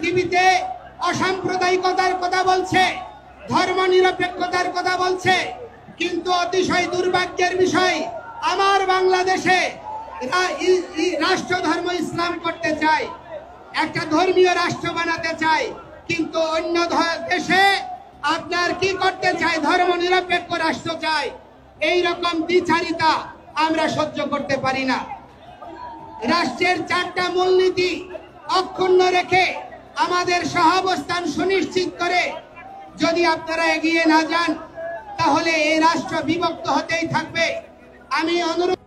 পৃথিবীতে অসাম্প্রদায়িকতার কথা বলছে, ধর্মনিরপেক্ষতার কথা বলছে, কিন্তু অতিশয় দুর্ভাগ্যের বিষয় আমার বাংলাদেশে রাষ্ট্র ধর্ম ইসলাম করতে চায়, একটা ধর্মীয় রাষ্ট্র বানাতে চায়, কিন্তু অন্য দেশে আপনার কি করতে চায়, ধর্মনিরপেক্ষ রাষ্ট্র চায়। এই রকম দ্বিচারিতা আমরা সহ্য করতে পারি না। রাষ্ট্রের 4টা মূলনীতি অক্ষুণ্ণ রেখে আমাদের সহাবস্থান সুনিশ্চিত করে যদি আপনারা এগিয়ে না যান, তাহলে এই রাষ্ট্র বিভক্ত হতেই থাকবে। আমি অনুরোধ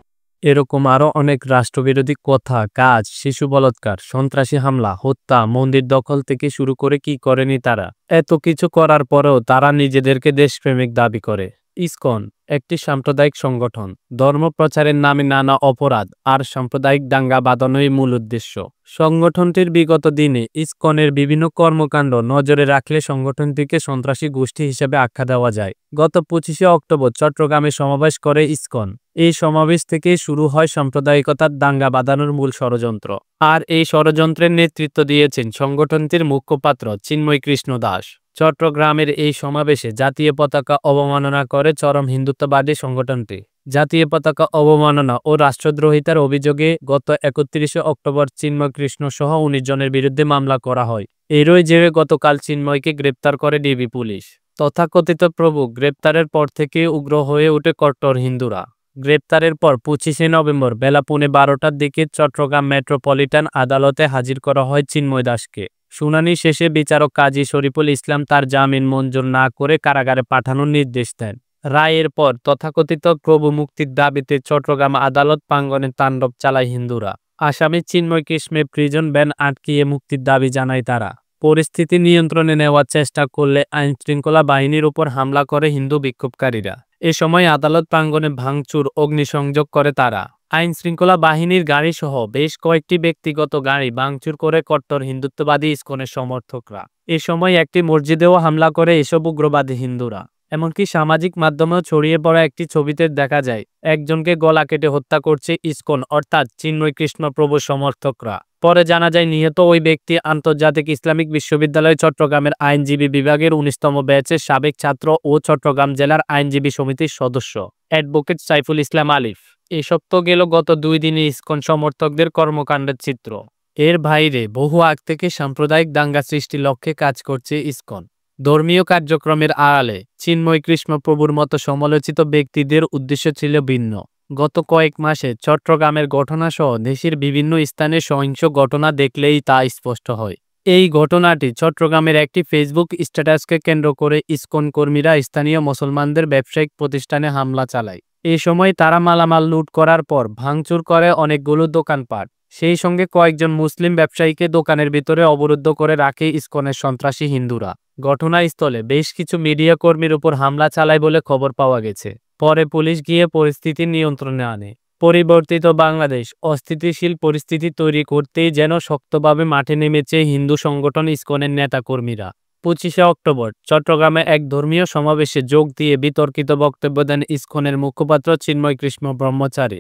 এরকম আরো অনেক রাষ্ট্রবিরোধী কথা, কাজ, শিশু বলাৎকার, সন্ত্রাসী হামলা, হত্যা, মন্দির দখল থেকে শুরু করে কি করেনি তারা। এত কিছু করার পরেও তারা নিজেদেরকে দেশপ্রেমিক দাবি করে। ইসকন একটি সাম্প্রদায়িক সংগঠন। ধর্ম প্রচারের নামে নানা অপরাধ আর সাম্প্রদায়িক দাঙ্গা বাঁধানোই মূল উদ্দেশ্য। সংগঠনটির বিগত দিনে ইসকনের বিভিন্ন কর্মকাণ্ড নজরে রাখলে সংগঠনটিকে সন্ত্রাসী গোষ্ঠী হিসেবে আখ্যা দেওয়া যায়। গত 25শে অক্টোবর চট্টগ্রামে সমাবেশ করে ইসকন। এই সমাবেশ থেকে শুরু হয় সাম্প্রদায়িকতার দাঙ্গা বাঁধানোর মূল ষড়যন্ত্র। আর এই ষড়যন্ত্রের নেতৃত্ব দিয়েছেন সংগঠনটির মুখপাত্র চিন্ময় কৃষ্ণ দাস। চট্টগ্রামের এই সমাবেশে জাতীয় পতাকা অবমাননা করে চরম হিন্দুত্ববাদী সংগঠনটি। জাতীয় পতাকা অবমাননা ও রাষ্ট্রদ্রোহিতার অভিযোগে গত 31শে অক্টোবর চিন্ময় কৃষ্ণ সহ 19 জনের বিরুদ্ধে মামলা করা হয়। এরই জেরে গতকাল চিন্ময়কে গ্রেপ্তার করে ডিবি পুলিশ। তথাকথিত প্রভু গ্রেপ্তারের পর থেকে উগ্র হয়ে ওঠে কট্টর হিন্দুরা। গ্রেপ্তারের পর 25শে নভেম্বর বেলা 12:30টার দিকে চট্টগ্রাম মেট্রোপলিটন আদালতে হাজির করা হয় চিন্ময় দাসকে। শুনানি শেষে বিচারক কাজী শরীফুল ইসলাম তার জামিন মঞ্জুর না করে কারাগারে পাঠানোর নির্দেশ দেন। রায়ের পর তথাকথিত প্রভু মুক্তির দাবিতে চট্টগ্রাম আদালত প্রাঙ্গণে তাণ্ডব চালায় হিন্দুরা। আসামি চিন্ময় কৃষ্ণের প্রিজন ভ্যান আটকিয়ে মুক্তির দাবি জানায় তারা। পরিস্থিতি নিয়ন্ত্রণে নেওয়ার চেষ্টা করলে আইনশৃঙ্খলা বাহিনীর উপর হামলা করে হিন্দু বিক্ষোভকারীরা। এ সময় আদালত প্রাঙ্গণে ভাঙচুর, অগ্নিসংযোগ করে তারা। আইনশৃঙ্খলা বাহিনীর গাড়িসহ বেশ কয়েকটি ব্যক্তিগত গাড়ি ভাঙচুর করে কট্টর হিন্দুত্ববাদী ইসকনের সমর্থকরা। এ সময় একটি মসজিদেও হামলা করে এসব উগ্রবাদী হিন্দুরা। এমনকি সামাজিক মাধ্যমেও ছড়িয়ে পড়া একটি ছবিতে দেখা যায় একজনকে গলা কেটে হত্যা করছে ইসকন অর্থাৎ চিন্ময় কৃষ্ণ প্রভুর সমর্থকরা। পরে জানা যায় নিহত ওই ব্যক্তি আন্তর্জাতিক ইসলামিক বিশ্ববিদ্যালয় চট্টগ্রামের আইনজীবী বিভাগের 19তম ব্যাচের সাবেক ছাত্র ও চট্টগ্রাম জেলার আইনজীবী সমিতির সদস্য অ্যাডভোকেট সাইফুল ইসলাম আলিফ। এসব তো গেল গত 2 দিনে ইসকন সমর্থকদের কর্মকাণ্ডের চিত্র। এর বাইরে বহু আগ থেকে সাম্প্রদায়িক দাঙ্গা সৃষ্টির লক্ষ্যে কাজ করছে ইসকন। ধর্মীয় কার্যক্রমের আড়ালে চিন্ময় কৃষ্ণ প্রভুর মতো সমালোচিত ব্যক্তিদের উদ্দেশ্য ছিল ভিন্ন। গত কয়েক মাসে চট্টগ্রামের ঘটনাসহ দেশের বিভিন্ন স্থানে সহিংস ঘটনা দেখলেই তা স্পষ্ট হয়। এই ঘটনাটি চট্টগ্রামের একটি ফেসবুক স্ট্যাটাসকে কেন্দ্র করে ইসকন কর্মীরা স্থানীয় মুসলমানদের ব্যবসায়িক প্রতিষ্ঠানে হামলা চালায়। এই সময় তারা মালামাল লুট করার পর ভাঙচুর করে অনেকগুলো দোকানপাট। সেই সঙ্গে কয়েকজন মুসলিম ব্যবসায়ীকে দোকানের ভিতরে অবরুদ্ধ করে রাখে ইসকনের সন্ত্রাসী হিন্দুরা। ঘটনাস্থলে বেশ কিছু মিডিয়া কর্মীর উপর হামলা চালায় বলে খবর পাওয়া গেছে। পরে পুলিশ গিয়ে পরিস্থিতি নিয়ন্ত্রণে আনে। পরিবর্তিত বাংলাদেশ অস্থিতিশীল পরিস্থিতি তৈরি করতেই যেন শক্তভাবে মাঠে নেমেছে হিন্দু সংগঠন ইসকনের নেতাকর্মীরা। 25শে অক্টোবর চট্টগ্রামে এক ধর্মীয় সমাবেশে যোগ দিয়ে বিতর্কিত বক্তব্য দেন ইসকনের মুখপাত্র চিন্ময় কৃষ্ণ ব্রহ্মচারী।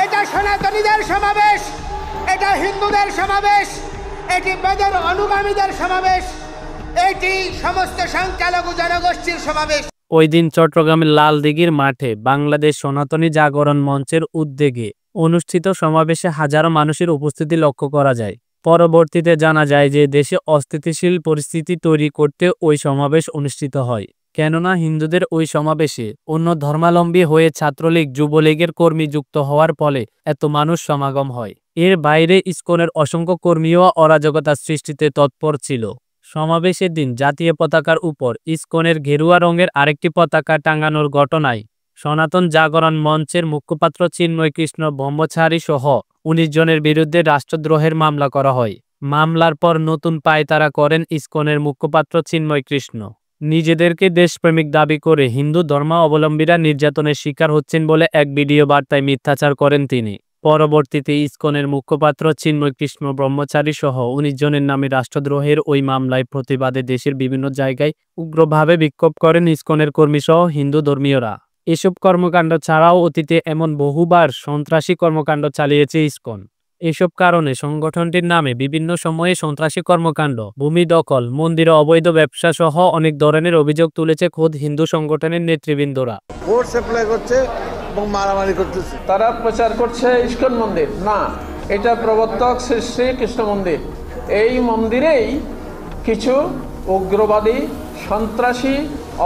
এটা সনাতনীদের সমাবেশ, এটা হিন্দুদের সমাবেশ, এটি বেদের অনুগামীদের সমাবেশ, এটি সমস্ত সংখ্যালঘু জনগোষ্ঠীর সমাবেশ। ওই দিন চট্টগ্রামের লালদিঘির মাঠে বাংলাদেশ সনাতনী জাগরণ মঞ্চের উদ্যোগে অনুষ্ঠিত সমাবেশে হাজারো মানুষের উপস্থিতি লক্ষ্য করা যায়। পরবর্তীতে জানা যায় যে দেশে অস্থিতিশীল পরিস্থিতি তৈরি করতে ওই সমাবেশ অনুষ্ঠিত হয়। কেননা হিন্দুদের ওই সমাবেশে অন্য ধর্মাবলম্বী হয়ে ছাত্রলীগ, যুবলীগের কর্মী যুক্ত হওয়ার ফলে এত মানুষ সমাগম হয়। এর বাইরে ইসকনের অসংখ্য কর্মীও অরাজকতা সৃষ্টিতে তৎপর ছিল। সমাবেশের দিন জাতীয় পতাকার উপর ইসকনের গেরুয়া রঙের আরেকটি পতাকা টাঙানোর ঘটনায় সনাতন জাগরণ মঞ্চের মুখপাত্র চিন্ময় কৃষ্ণ ব্রহ্মচারী সহ 19 জনের বিরুদ্ধে রাষ্ট্রদ্রোহের মামলা করা হয়। মামলার পর নতুন পায়তারা করেন ইসকনের মুখপাত্র চিন্ময় কৃষ্ণ। নিজেদেরকে দেশপ্রেমিক দাবি করে হিন্দু ধর্মাবলম্বীরা নির্যাতনের শিকার হচ্ছেন বলে এক ভিডিও বার্তায় মিথ্যাচার করেন তিনি। পরবর্তীতে ইসকনের মুখপাত্র চিন্ময় কৃষ্ণ ব্রহ্মচারী সহ 19 জনের নামে রাষ্ট্রদ্রোহের ওই মামলায় প্রতিবাদে দেশের বিভিন্ন জায়গায় উগ্রভাবে বিক্ষোভ করেন ইসকনের কর্মীসহ হিন্দু ধর্মীয়রা। এসব কর্মকাণ্ড ছাড়াও অতীতে এমন বহুবার সন্ত্রাসী কর্মকাণ্ড চালিয়েছে ইসকন। এসব কারণে সংগঠনটির নামে বিভিন্ন সময়ে সন্ত্রাসী কর্মকাণ্ড, ভূমি দখল, মন্দিরে অবৈধ ব্যবসা সহ অনেক ধরনের অভিযোগ তুলেছে খোদ হিন্দু সংগঠনের নেতৃবৃন্দরা। ভোট সাপ্লাই করছে এবং মারামারি করতেছে। তারা প্রচার করছে ইস্কন মন্দির, না, এটা প্রবর্তক শ্রী শ্রী কৃষ্ণ মন্দির। এই মন্দিরেই কিছু উগ্রবাদী সন্ত্রাসী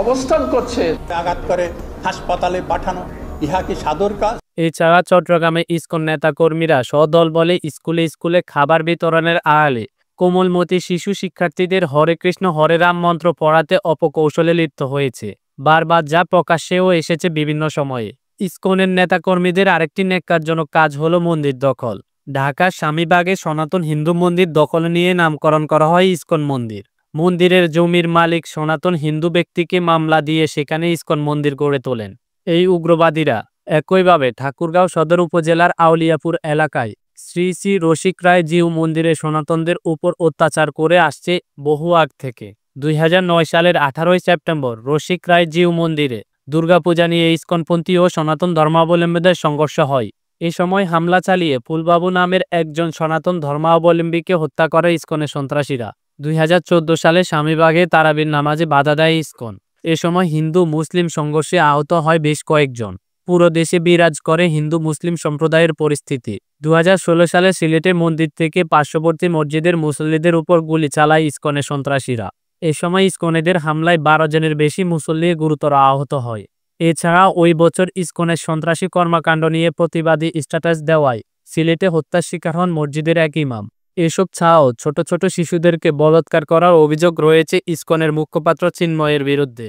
অবস্থান করছে। আঘাত করে হাসপাতালে পাঠানো, ইহা কি সাধুর কাজ? এছাড়া চট্টগ্রামে ইসকন নেতাকর্মীরা সদল বলে স্কুলে স্কুলে খাবার বিতরণের আড়ালে কোমলমতি শিশু শিক্ষার্থীদের হরে কৃষ্ণ হরে রাম মন্ত্র পড়াতে অপকৌশলে লিপ্ত হয়েছে, বারবার যা প্রকাশ্যেও এসেছে বিভিন্ন সময়ে। ইসকনের নেতাকর্মীদের আরেকটি ন্যাক্কারজনক কাজ হলো মন্দির দখল। ঢাকার স্বামীবাগে সনাতন হিন্দু মন্দির দখল নিয়ে নামকরণ করা হয় ইসকন মন্দির। মন্দিরের জমির মালিক সনাতন হিন্দু ব্যক্তিকে মামলা দিয়ে সেখানে ইসকন মন্দির গড়ে তোলেন এই উগ্রবাদীরা। একইভাবে ঠাকুরগাঁও সদর উপজেলার আউলিয়াপুর এলাকায় শ্রী শ্রী রসিক রায় জিউ মন্দিরে সনাতনদের উপর অত্যাচার করে আসছে বহু আগ থেকে। 2009 সালের 18 সেপ্টেম্বর রসিক রায় জিউ মন্দিরে দুর্গাপূজা নিয়ে ইসকনপন্থী ও সনাতন ধর্মাবলম্বীদের সংঘর্ষ হয়। এ সময় হামলা চালিয়ে ফুলবাবু নামের একজন সনাতন ধর্মাবলম্বীকে হত্যা করে ইসকনের সন্ত্রাসীরা। 2014 সালে স্বামীবাগে তারাবির নামাজে বাধা দেয় ইসকন। এ সময় হিন্দু মুসলিম সংঘর্ষে আহত হয় বেশ কয়েকজন। পুরো দেশে বিরাজ করে হিন্দু মুসলিম সম্প্রদায়ের পরিস্থিতি। 2016 সালে সিলেটে মন্দির থেকে পার্শ্ববর্তী মসজিদের মুসল্লিদের উপর গুলি চালায় ইসকনের সন্ত্রাসীরা। এ সময় ইসকনেদের হামলায় 12 জনের বেশি মুসল্লি গুরুতর আহত হয়। এছাড়া ওই বছর ইসকনের সন্ত্রাসী কর্মকাণ্ড নিয়ে প্রতিবাদী স্ট্যাটাস দেওয়ায় সিলেটে হত্যার শিকার হন মসজিদের এক ইমাম। এসব ছাড়াও ছোট ছোট শিশুদেরকে বলাৎকার করার অভিযোগ রয়েছে ইসকনের মুখপাত্র চিন্ময়ের বিরুদ্ধে।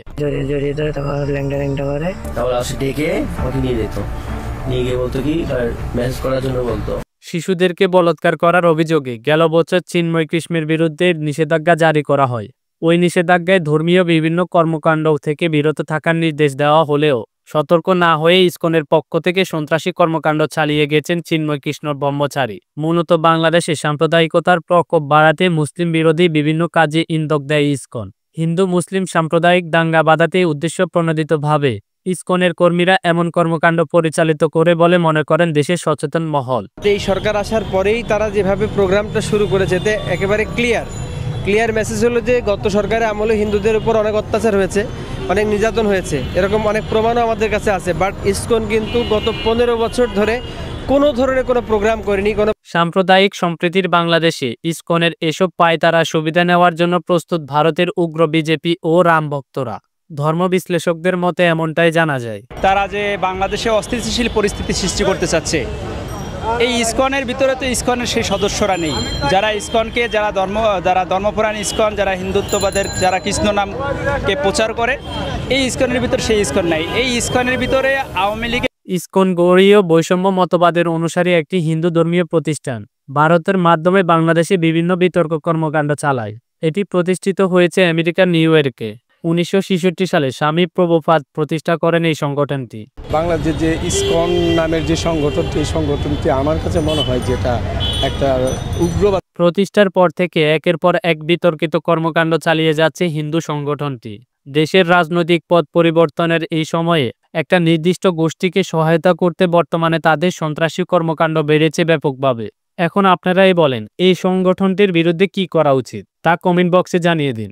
শিশুদেরকে বলাৎকার করার অভিযোগে গেল বছর চিন্ময় কৃষ্ণের বিরুদ্ধে নিষেধাজ্ঞা জারি করা হয়। ওই নিষেধাজ্ঞায় ধর্মীয় বিভিন্ন কর্মকাণ্ড থেকে বিরত থাকার নির্দেশ দেওয়া হলেও সতর্ক না হয়ে ইসকনের পক্ষ থেকে সন্ত্রাসী কর্মকাণ্ড চালিয়ে গেছেন চিন্ময় কৃষ্ণ ব্রহ্মচারী। মূলত বাংলাদেশে সাম্প্রদায়িকতার প্রকোপ বাড়াতে মুসলিম বিরোধী বিভিন্ন কাজে ইন্ধন দেয় ইসকন। হিন্দু মুসলিম সাম্প্রদায়িক দাঙ্গা বাঁধাতে উদ্দেশ্য প্রণোদিতভাবে ইসকনের কর্মীরা এমন কর্মকাণ্ড পরিচালিত করে বলে মনে করেন দেশের সচেতন মহল। এই সরকার আসার পরেই তারা যেভাবে প্রোগ্রামটা শুরু করেছে তে একেবারে ক্লিয়ার মেসেজ হলো যে গত সরকারের আমলে হিন্দুদের উপর অনেক অত্যাচার হয়েছে, অনেক নির্যাতন হয়েছে, এরকম অনেক প্রমাণও আমাদের কাছে আছে। বাট ইসকন কিন্তু গত 15 বছর ধরে কোনো ধরনের কোনো প্রোগ্রাম করেনি। সাম্প্রদায়িক সম্প্রীতির বাংলাদেশে ইসকনের এসব পায়তারা সুবিধা নেওয়ার জন্য প্রস্তুত ভারতের উগ্র বিজেপি ও রাম ভক্তরা। ধর্ম বিশ্লেষকদের মতে এমনটাই জানা যায়। তারা যে বাংলাদেশে অস্থিতিশীল পরিস্থিতি সৃষ্টি করতে চাচ্ছে, এই ইসকনের ভিতরে তো ইসকনের সেই সদস্যরা নেই যারা ইসকনকে, যারা ধর্মপরায়ণ ইসকন, যারা হিন্দুত্ববাদের, যারা কৃষ্ণ নামকে প্রচার করে, এই ইসকনের ভিতরে সেই ইসকন নাই। এই ইসকনের ভিতরে আওয়ামী লীগ। ইসকন গৌড়ীয় বৈষম্য মতবাদের অনুসারী একটি হিন্দু ধর্মীয় প্রতিষ্ঠান। ভারতের মাধ্যমে বাংলাদেশে বিভিন্ন বিতর্ক কর্মকাণ্ড চালায়। এটি প্রতিষ্ঠিত হয়েছে আমেরিকার নিউ ইয়র্কে। 1966 সালে স্বামী প্রভুপাদ প্রতিষ্ঠা করেন এই সংগঠনটি। বাংলাদেশে যে ইসকন নামের যে সংগঠনটি, এই সংগঠনটি আমার কাছে মনে হয় যেটা একটা উগ্রবাদ। প্রতিষ্ঠার পর থেকে একের পর এক বিতর্কিত কর্মকাণ্ড চালিয়ে যাচ্ছে হিন্দু সংগঠনটি। দেশের রাজনৈতিক পথ পরিবর্তনের এই সময়ে একটা নির্দিষ্ট গোষ্ঠীকে সহায়তা করতে বর্তমানে তাদের সন্ত্রাসী কর্মকাণ্ড বেড়েছে ব্যাপকভাবে। এখন আপনারাই বলেন, এই সংগঠনটির বিরুদ্ধে কি করা উচিত তা কমেন্ট বক্সে জানিয়ে দিন।